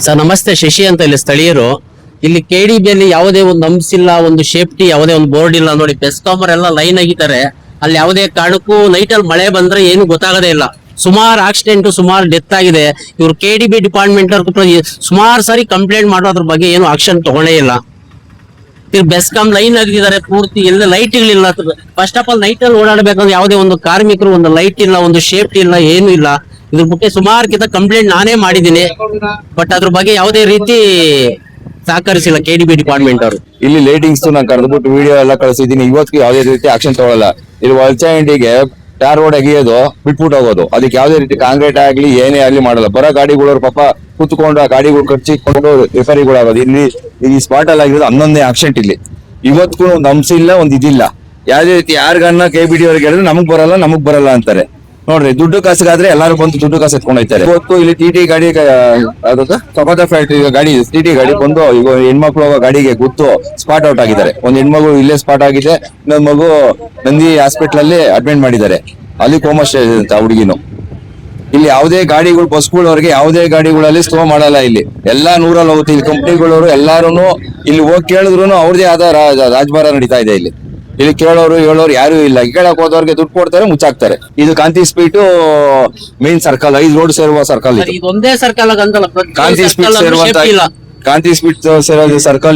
Sir ನಮಸ್ತೆ, ಶಶಿ ಅಂತ ಇಲ್ಲಿ ಸ್ಥಳೀಯರು. ಇಲ್ಲಿ KDBಯಲ್ಲಿ ಯಾವುದೇ ಒಂದು ಅಂಶ ಇಲ್ಲ, ಒಂದು ಸೇಫ್ಟಿ ಯಾವುದೇ ಒಂದು ಬೋರ್ಡ್ ಇಲ್ಲ. ನೋಡಿ ಬೆಸ್ಕಾಮರ್ ಎಲ್ಲ ಲೈನ್ ಆಗಿದ್ದಾರೆ. ಅಲ್ಲಿ ಯಾವುದೇ ಕಾರಣಕ್ಕೂ ನೈಟ್ ಅಲ್ಲಿ ಮಳೆ ಬಂದ್ರೆ ಏನು ಗೊತ್ತಾಗದೇ ಇಲ್ಲ. ಸುಮಾರು ಆಕ್ಸಿಡೆಂಟ್, ಸುಮಾರು ಡೆತ್ ಆಗಿದೆ. ಇವ್ರು KDB ಡಿಪಾರ್ಟ್ಮೆಂಟ್ ಅವ್ರು ಸುಮಾರು ಸಾರಿ ಕಂಪ್ಲೇಂಟ್ ಮಾಡೋ ಅದ್ರ ಬಗ್ಗೆ ಏನು ಆಕ್ಷನ್ ತಗೊಳ್ಳೇ ಇಲ್ಲ. ಬೆಸ್ಕಾಂ ಲೈನ್ ಆಗಿದ್ದಾರೆ ಪೂರ್ತಿ, ಎಲ್ಲ ಲೈಟ್ಗಳಿಲ್ಲ. ಫಸ್ಟ್ ಆಫ್ ಆಲ್ ನೈಟ್ ಅಲ್ಲಿ ಓಡಾಡಬೇಕಂದ್ರೆ ಯಾವುದೇ ಒಂದು ಕಾರ್ಮಿಕರು ಒಂದು ಲೈಟ್ ಇಲ್ಲ, ಒಂದು ಸೇಫ್ಟಿ ಇಲ್ಲ, ಏನು ಇಲ್ಲ. ಇದ್ರ ಬಗ್ಗೆ ಸುಮಾರು ಕಿಂತ ಕಂಪ್ಲೇಂಟ್ ನಾನೇ ಮಾಡಿದ್ದೀನಿ, ಬಟ್ ಅದ್ರ ಬಗ್ಗೆ ಯಾವುದೇ ರೀತಿ ಸಹಕರಿಸಿಲ್ಲ KDB ಡಿಪಾರ್ಟ್ಮೆಂಟ್ ಅವರು. ಇಲ್ಲಿ ಲೈಟಿಂಗ್ಸ್ ನಾನು ಕರೆದ್ಬಿಟ್ಟು ವಿಡಿಯೋ ಎಲ್ಲ ಕಳಿಸಿದ್ದೀನಿ. ಇವತ್ತಿಗೆ ಯಾವುದೇ ರೀತಿ ಆಕ್ಷನ್ ತಗೊಳ್ಳಲ್ಲ. ಇಲ್ಲಿ ವಲ್ಚಾಂಡಿಗೆ ಟಾರ್ ರೋಡ್ ಅಗಿಯೋದು ಬಿಟ್ಬಿಟ್ಟು ಹೋಗೋದು, ಅದಕ್ಕೆ ಯಾವುದೇ ರೀತಿ ಕಾಂಕ್ರೀಟ್ ಆಗ್ಲಿ ಏನೇ ಆಗ್ಲಿ ಮಾಡಲ್ಲ. ಬರೋ ಗಾಡಿಗಳವ್ರು ಪಾಪ ಕೂತ್ಕೊಂಡು ಆ ಗಾಡಿಗಳು ಖರ್ಚಿಕೊಂಡು ರಿಪೇರಿಗಳಾಗೋದು. ಇಲ್ಲಿ ಈ ಸ್ಪಾಟ್ ಅಲ್ಲಿ ಆಗಿರೋದು 11ನೇ ಆಕ್ಸಿಡೆಂಟ್. ಇಲ್ಲಿ ಇವತ್ತಿಗೂ ಒಂದು ಅಂಶ ಇಲ್ಲ, ಒಂದು ಇದಿಲ್ಲ. ಯಾವುದೇ ರೀತಿ ಯಾರಿಗನ್ನ KBD ಅವ್ರಿಗೆ ಹೇಳಿದ್ರೆ ನಮಗ್ ಬರಲ್ಲ ಅಂತಾರೆ. ನೋಡ್ರಿ, ದುಡ್ಡು ಕಾಸಿಗಾದ್ರೆ ಎಲ್ಲಾರು ಬಂದು ದುಡ್ಡು ಕಾಸು ಎತ್ಕೊಂಡು ಹೋಗ್ತಾರೆ. ಇವತ್ತು ಇಲ್ಲಿ TT ಗಾಡಿ ಸಪೋಟ ಫ್ಯಾಕ್ಟ್ರಿ ಗಾಡಿ TT ಗಾಡಿ ಬಂದು ಈಗ ಹೆಣ್ಮಕ್ಳು ಹೋಗೋ ಗಾಡಿಗೆ ಗೊತ್ತು ಸ್ಪಾಟ್ ಔಟ್ ಆಗಿದ್ದಾರೆ. ಒಂದ್ ಹೆಣ್ಮಗು ಇಲ್ಲೇ ಸ್ಪಾಟ್ ಆಗಿದೆ, ಇನ್ನೊಂದ್ ಮಗು ನಂದಿ ಹಾಸ್ಪಿಟಲ್ ಅಲ್ಲಿ ಅಡ್ಮಿಟ್ ಮಾಡಿದ್ದಾರೆ. ಅಲ್ಲಿ ಕೋಮಾ ಸ್ಟೇಜ್ ಅಂತ ಹುಡುಗಿನು. ಇಲ್ಲಿ ಯಾವುದೇ ಗಾಡಿಗಳು ಬಸ್ಗಳವರೆಗೆ ಯಾವುದೇ ಗಾಡಿಗಳಲ್ಲಿ ಸ್ಟೋ ಮಾಡಲ್ಲ. ಇಲ್ಲಿ ಎಲ್ಲಾ 100 ಹೋಗುತ್ತೆ. ಇಲ್ಲಿ ಕಂಪ್ನಿಗಳವರು ಎಲ್ಲಾರು ಇಲ್ಲಿ ಹೋಗಿ ಕೇಳಿದ್ರು ಅವ್ರದೇ ಆದ ರಾಜಭಾರ ನಡೀತಾ ಇದೆ. ಇಲ್ಲಿ ಕೇಳೋರು ಹೇಳೋರು ಯಾರು ಇಲ್ಲ. ಕೇಳಕ್ ಹೋದವ್ರಿಗೆ ದುಡ್ಡು ಕೊಡ್ತಾರೆ, ಮುಚ್ಚಾಕ್ತಾರೆ. ಇದು ಕಾಂತಿ ಸ್ಪೀಟ್ ಮೇನ್ ಸರ್ಕಲ್, 5 ರೋಡ್ ಸೇರುವ ಸರ್ಕಲ್. ಇದೊಂದೇ ಸರ್ಕಲ್ ಆಗಂತಲ್ಲ, ಕಾಂತಿ ಸ್ಪೀಟ್ ಸೇರುವಂತ ಕಾಂತಿ ಸ್ಪೀಟ್ ಸೇರೋ ಸರ್ಕಲ್